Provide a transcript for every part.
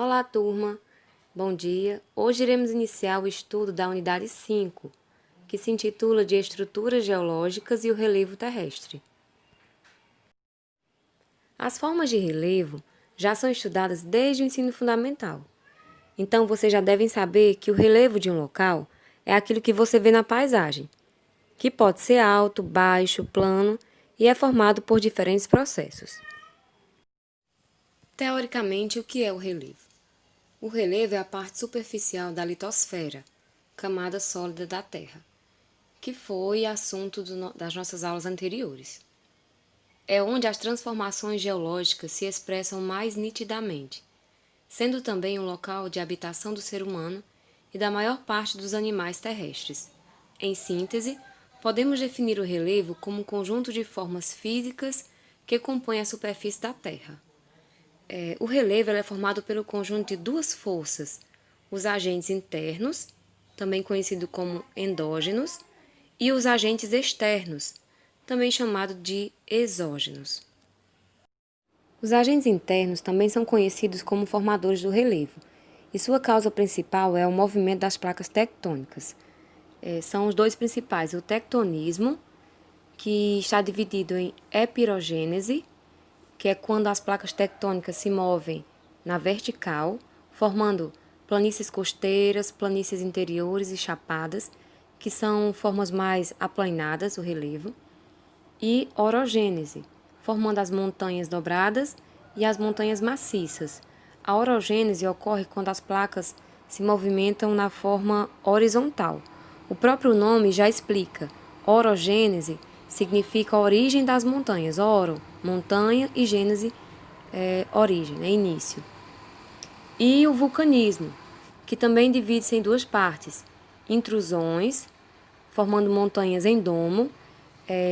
Olá, turma! Bom dia! Hoje iremos iniciar o estudo da unidade 5, que se intitula de Estruturas Geológicas e o Relevo Terrestre. As formas de relevo já são estudadas desde o ensino fundamental. Então, vocês já devem saber que o relevo de um local é aquilo que você vê na paisagem, que pode ser alto, baixo, plano e é formado por diferentes processos. Teoricamente, o que é o relevo? O relevo é a parte superficial da litosfera, camada sólida da Terra, que foi assunto das nossas aulas anteriores. É onde as transformações geológicas se expressam mais nitidamente, sendo também um local de habitação do ser humano e da maior parte dos animais terrestres. Em síntese, podemos definir o relevo como um conjunto de formas físicas que compõem a superfície da Terra. O relevo é formado pelo conjunto de duas forças, os agentes internos, também conhecido como endógenos, e os agentes externos, também chamado de exógenos. Os agentes internos também são conhecidos como formadores do relevo, e sua causa principal é o movimento das placas tectônicas. São os dois principais, o tectonismo, que está dividido em epirogênese, que é quando as placas tectônicas se movem na vertical, formando planícies costeiras, planícies interiores e chapadas, que são formas mais aplanadas, o relevo, e orogênese, formando as montanhas dobradas e as montanhas maciças. A orogênese ocorre quando as placas se movimentam na forma horizontal. O próprio nome já explica. Orogênese significa origem das montanhas. Oro, montanha, e gênese, origem, início. E o vulcanismo, que também divide-se em duas partes. Intrusões, formando montanhas em domo.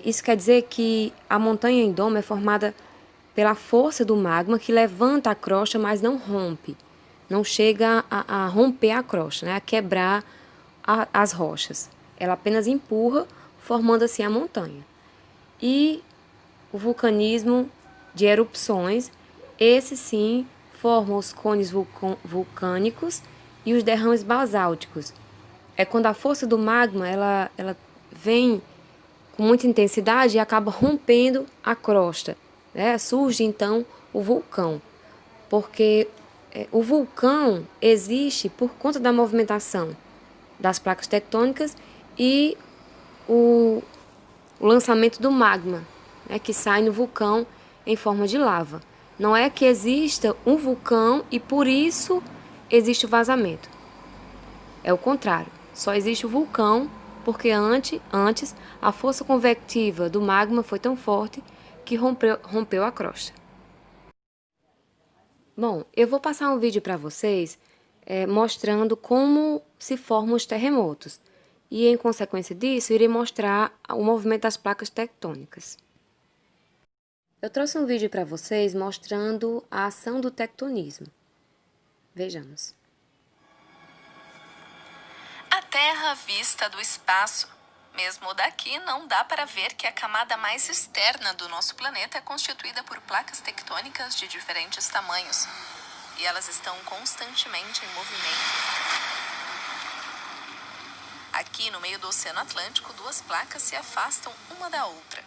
Isso quer dizer que a montanha em domo é formada pela força do magma que levanta a crosta, mas não rompe. Não chega a romper a crosta, a quebrar as rochas. Ela apenas empurra, formando assim a montanha. E o vulcanismo de erupções, esse sim formam os cones vulcânicos e os derrames basálticos. É quando a força do magma ela vem com muita intensidade e acaba rompendo a crosta. Surge então o vulcão, porque o vulcão existe por conta da movimentação das placas tectônicas e o lançamento do magma, que sai no vulcão em forma de lava. Não é que exista um vulcão e por isso existe o vazamento. É o contrário, só existe o vulcão porque antes a força convectiva do magma foi tão forte que rompeu a crosta. Bom, eu vou passar um vídeo para vocês mostrando como se formam os terremotos. E, em consequência disso, irei mostrar o movimento das placas tectônicas. Eu trouxe um vídeo para vocês mostrando a ação do tectonismo. Vejamos. A Terra vista do espaço. Mesmo daqui, não dá para ver que a camada mais externa do nosso planeta é constituída por placas tectônicas de diferentes tamanhos. E elas estão constantemente em movimento. Aqui, no meio do Oceano Atlântico, duas placas se afastam uma da outra.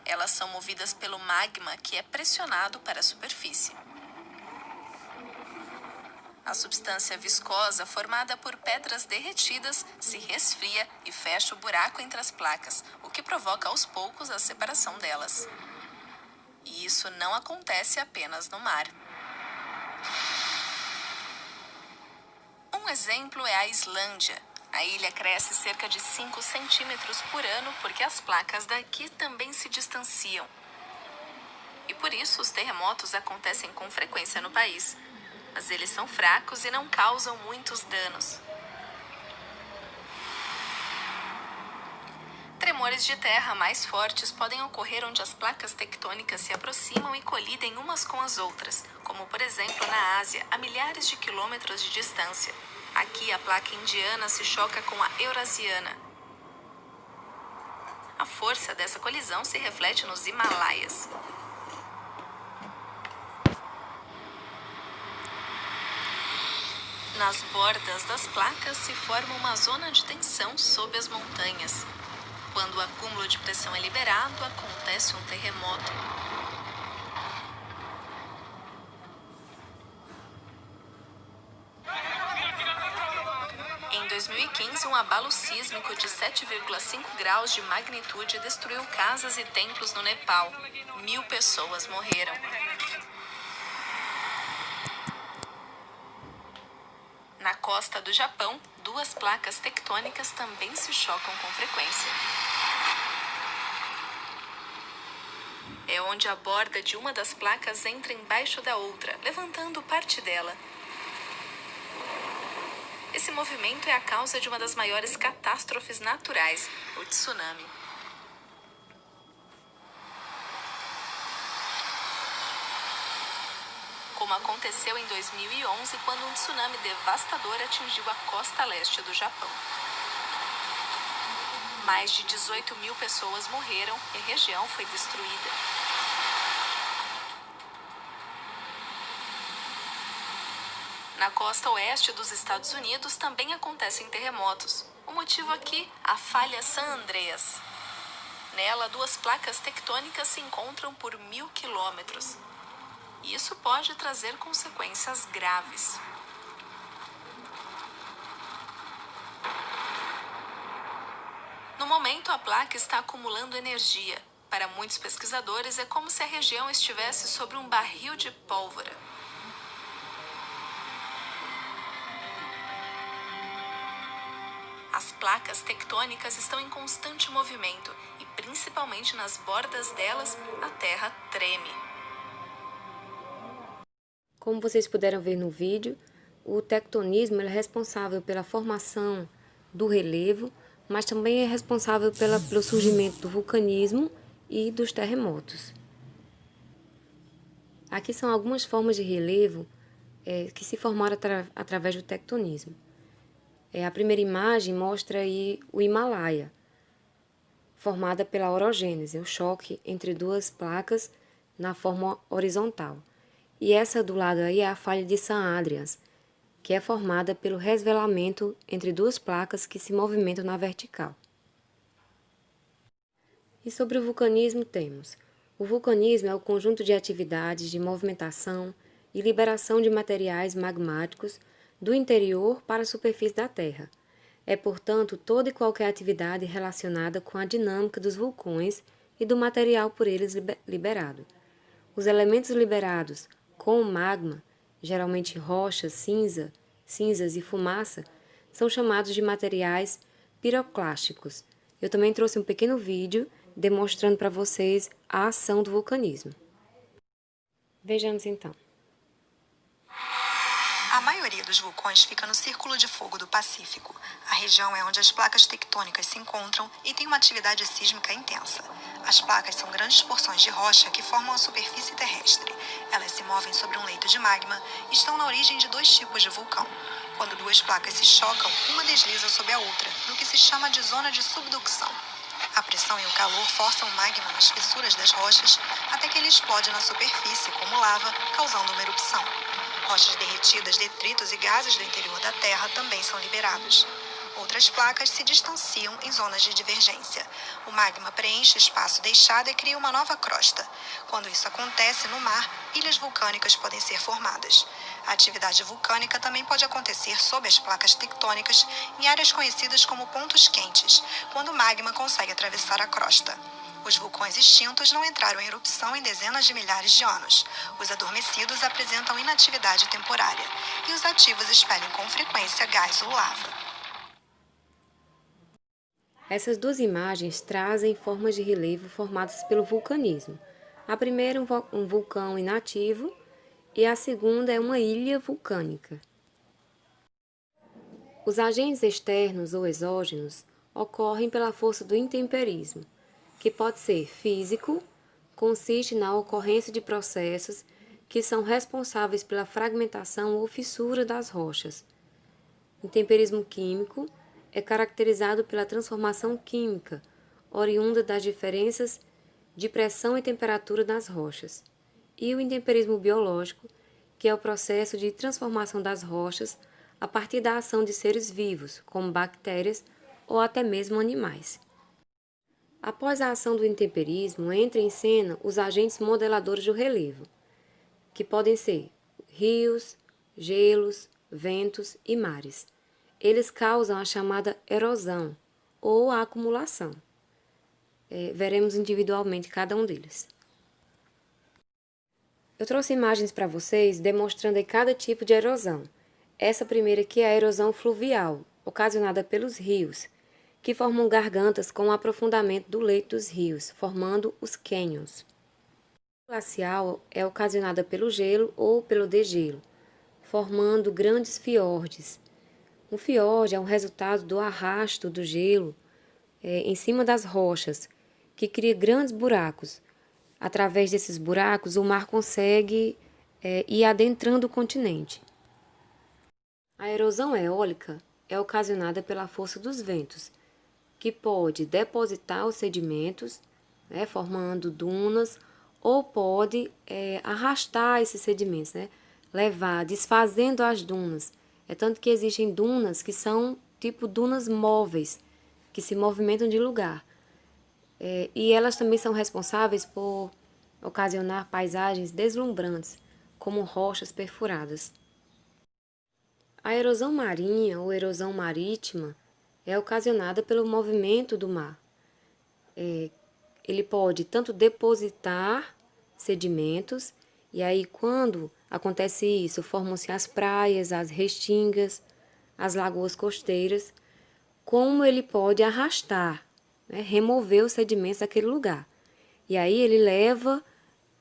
Elas são movidas pelo magma que é pressionado para a superfície. A substância viscosa, formada por pedras derretidas, se resfria e fecha o buraco entre as placas, o que provoca aos poucos a separação delas. E isso não acontece apenas no mar. Um exemplo é a Islândia. A ilha cresce cerca de 5 centímetros por ano porque as placas daqui também se distanciam. E por isso os terremotos acontecem com frequência no país. Mas eles são fracos e não causam muitos danos. Tremores de terra mais fortes podem ocorrer onde as placas tectônicas se aproximam e colidem umas com as outras, como por exemplo na Ásia, a milhares de quilômetros de distância. Aqui a placa indiana se choca com a eurasiana. A força dessa colisão se reflete nos Himalaias. Nas bordas das placas se forma uma zona de tensão sob as montanhas. Quando o acúmulo de pressão é liberado, acontece um terremoto. Em 2015, um abalo sísmico de 7,5 graus de magnitude destruiu casas e templos no Nepal. 1.000 pessoas morreram. Na costa do Japão, duas placas tectônicas também se chocam com frequência. É onde a borda de uma das placas entra embaixo da outra, levantando parte dela. Esse movimento é a causa de uma das maiores catástrofes naturais, o tsunami. Como aconteceu em 2011, quando um tsunami devastador atingiu a costa leste do Japão. Mais de 18.000 pessoas morreram e a região foi destruída. Na costa oeste dos Estados Unidos também acontecem terremotos. O motivo aqui, a falha San Andreas. Nela, duas placas tectônicas se encontram por 1.000 quilômetros. Isso pode trazer consequências graves. No momento, a placa está acumulando energia. Para muitos pesquisadores, é como se a região estivesse sobre um barril de pólvora. As placas tectônicas estão em constante movimento e, principalmente nas bordas delas, a Terra treme. Como vocês puderam ver no vídeo, o tectonismo é responsável pela formação do relevo, mas também é responsável pelo surgimento do vulcanismo e dos terremotos. Aqui são algumas formas de relevo que se formaram através do tectonismo. A primeira imagem mostra aí o Himalaia, formada pela orogênese, o choque entre duas placas na forma horizontal. E essa do lado aí é a falha de San Andreas, que é formada pelo resvelamento entre duas placas que se movimentam na vertical. E sobre o vulcanismo temos: o vulcanismo é o conjunto de atividades de movimentação e liberação de materiais magmáticos do interior para a superfície da Terra. É, portanto, toda e qualquer atividade relacionada com a dinâmica dos vulcões e do material por eles liberado. Os elementos liberados com o magma, geralmente rochas, cinzas e fumaça, são chamados de materiais piroclásticos. Eu também trouxe um pequeno vídeo demonstrando para vocês a ação do vulcanismo. Vejamos então. A maioria dos vulcões fica no Círculo de Fogo do Pacífico. A região é onde as placas tectônicas se encontram e tem uma atividade sísmica intensa. As placas são grandes porções de rocha que formam a superfície terrestre. Elas se movem sobre um leito de magma e estão na origem de dois tipos de vulcão. Quando duas placas se chocam, uma desliza sobre a outra, no que se chama de zona de subducção. A pressão e o calor forçam o magma nas fissuras das rochas até que ele explode na superfície como lava, causando uma erupção. Rochas derretidas, detritos e gases do interior da Terra também são liberados. Outras placas se distanciam em zonas de divergência. O magma preenche o espaço deixado e cria uma nova crosta. Quando isso acontece no mar, ilhas vulcânicas podem ser formadas. A atividade vulcânica também pode acontecer sob as placas tectônicas em áreas conhecidas como pontos quentes, quando o magma consegue atravessar a crosta. Os vulcões extintos não entraram em erupção em dezenas de milhares de anos. Os adormecidos apresentam inatividade temporária e os ativos expelem com frequência gás ou lava. Essas duas imagens trazem formas de relevo formadas pelo vulcanismo. A primeira é um vulcão inativo e a segunda é uma ilha vulcânica. Os agentes externos ou exógenos ocorrem pela força do intemperismo, que pode ser físico, consiste na ocorrência de processos que são responsáveis pela fragmentação ou fissura das rochas. Intemperismo químico é caracterizado pela transformação química, oriunda das diferenças de pressão e temperatura das rochas. E o intemperismo biológico, que é o processo de transformação das rochas a partir da ação de seres vivos, como bactérias ou até mesmo animais. Após a ação do intemperismo, entram em cena os agentes modeladores do relevo, que podem ser rios, gelos, ventos e mares. Eles causam a chamada erosão ou a acumulação. Veremos individualmente cada um deles. Eu trouxe imagens para vocês demonstrando aí cada tipo de erosão. Essa primeira aqui é a erosão fluvial, ocasionada pelos rios, que formam gargantas com o aprofundamento do leito dos rios, formando os cânions. A glacial é ocasionada pelo gelo ou pelo degelo, formando grandes fiordes. Um fiord é um resultado do arrasto do gelo em cima das rochas, que cria grandes buracos. Através desses buracos, o mar consegue ir adentrando o continente. A erosão eólica é ocasionada pela força dos ventos, que pode depositar os sedimentos, formando dunas, ou pode arrastar esses sedimentos, levar, desfazendo as dunas. É tanto que existem dunas que são tipo dunas móveis, que se movimentam de lugar. E elas também são responsáveis por ocasionar paisagens deslumbrantes, como rochas perfuradas. A erosão marinha ou erosão marítima é ocasionada pelo movimento do mar. Ele pode tanto depositar sedimentos, e aí quando acontece isso, formam-se as praias, as restingas, as lagoas costeiras, como ele pode arrastar, remover os sedimentos daquele lugar. E aí ele leva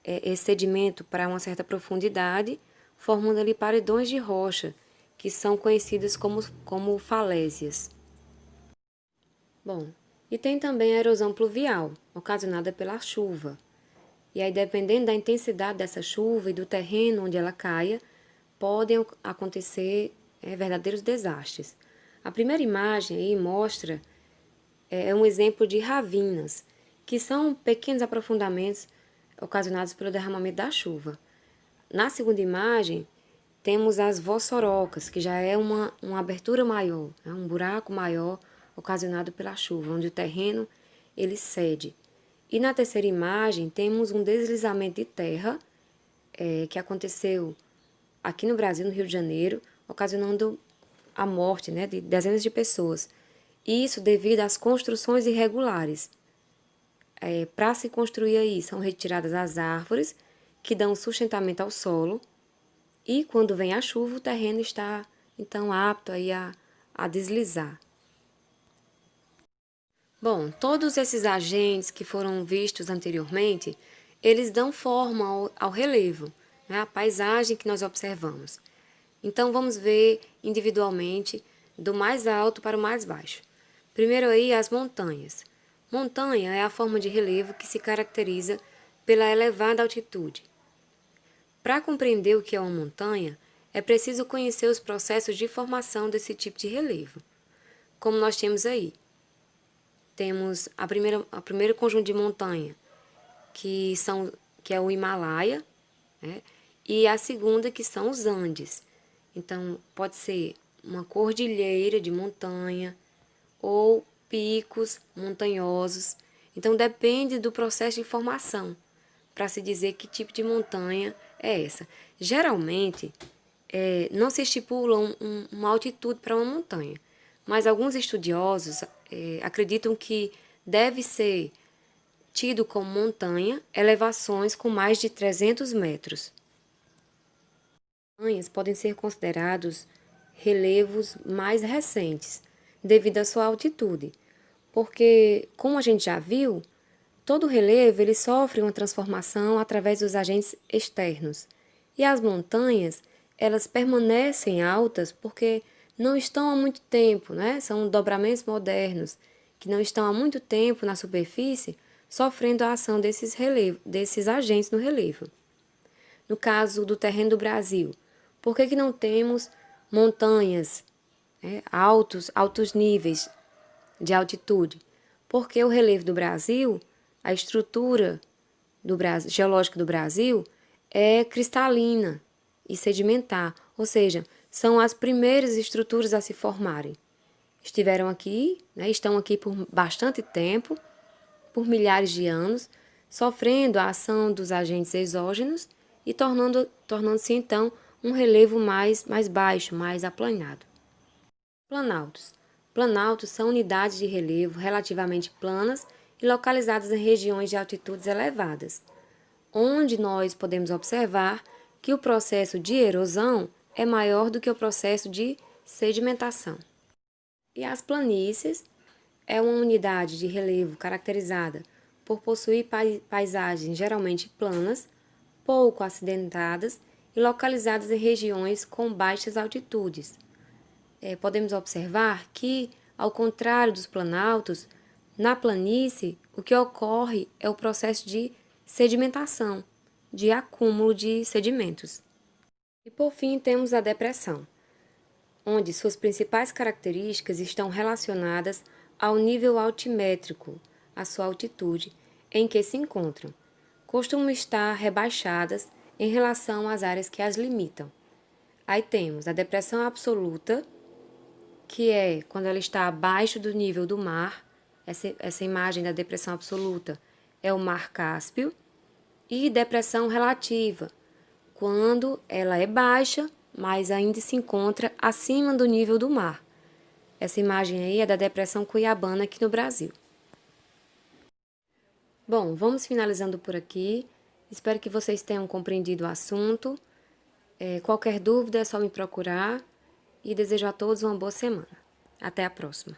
esse sedimento para uma certa profundidade, formando ali paredões de rocha, que são conhecidas como falésias. Bom, e tem também a erosão pluvial, ocasionada pela chuva. E aí, dependendo da intensidade dessa chuva e do terreno onde ela caia, podem acontecer verdadeiros desastres. A primeira imagem aí mostra um exemplo de ravinas, que são pequenos aprofundamentos ocasionados pelo derramamento da chuva. Na segunda imagem, temos as vossorocas, que já é uma abertura maior, um buraco maior ocasionado pela chuva, onde o terreno ele cede. E na terceira imagem, temos um deslizamento de terra que aconteceu aqui no Brasil, no Rio de Janeiro, ocasionando a morte de dezenas de pessoas. Isso devido às construções irregulares. Para se construir aí, são retiradas as árvores que dão sustentamento ao solo, e quando vem a chuva, o terreno está então apto aí a deslizar. Bom, todos esses agentes que foram vistos anteriormente, eles dão forma ao relevo, à paisagem que nós observamos. Então, vamos ver individualmente do mais alto para o mais baixo. Primeiro aí, as montanhas. Montanha é a forma de relevo que se caracteriza pela elevada altitude. Para compreender o que é uma montanha, é preciso conhecer os processos de formação desse tipo de relevo. Como nós temos aí. Temos a primeiro conjunto de montanha, que é o Himalaia, e a segunda, que são os Andes. Então, pode ser uma cordilheira de montanha ou picos montanhosos. Então, depende do processo de formação para se dizer que tipo de montanha é essa. Geralmente, não se estipula uma altitude para uma montanha, mas alguns estudiosos acreditam que deve ser tido como montanha elevações com mais de 300 metros. Montanhas podem ser considerados relevos mais recentes, devido à sua altitude, porque, como a gente já viu, todo relevo ele sofre uma transformação através dos agentes externos, e as montanhas elas permanecem altas porque não estão há muito tempo, São dobramentos modernos que não estão há muito tempo na superfície, sofrendo a ação desses agentes no relevo. No caso do terreno do Brasil, por que não temos montanhas, altos níveis de altitude? Porque o relevo do Brasil, a estrutura geológica do Brasil é cristalina e sedimentar, ou seja, são as primeiras estruturas a se formarem. Estiveram aqui, estão aqui por bastante tempo, por milhares de anos, sofrendo a ação dos agentes exógenos e tornando-se então um relevo mais baixo, mais aplanado. Planaltos. Planaltos são unidades de relevo relativamente planas e localizadas em regiões de altitudes elevadas, onde nós podemos observar que o processo de erosão é maior do que o processo de sedimentação. E as planícies é uma unidade de relevo caracterizada por possuir paisagens geralmente planas, pouco acidentadas e localizadas em regiões com baixas altitudes. Podemos observar que, ao contrário dos planaltos, na planície o que ocorre é o processo de sedimentação, de acúmulo de sedimentos. E por fim temos a depressão, onde suas principais características estão relacionadas ao nível altimétrico, a sua altitude, em que se encontram. Costumam estar rebaixadas em relação às áreas que as limitam. Aí temos a depressão absoluta, que é quando ela está abaixo do nível do mar. Essa imagem da depressão absoluta é o Mar Cáspio. E depressão relativa, quando ela é baixa, mas ainda se encontra acima do nível do mar. Essa imagem aí é da depressão Cuiabana aqui no Brasil. Bom, vamos finalizando por aqui. Espero que vocês tenham compreendido o assunto. Qualquer dúvida é só me procurar e desejo a todos uma boa semana. Até a próxima.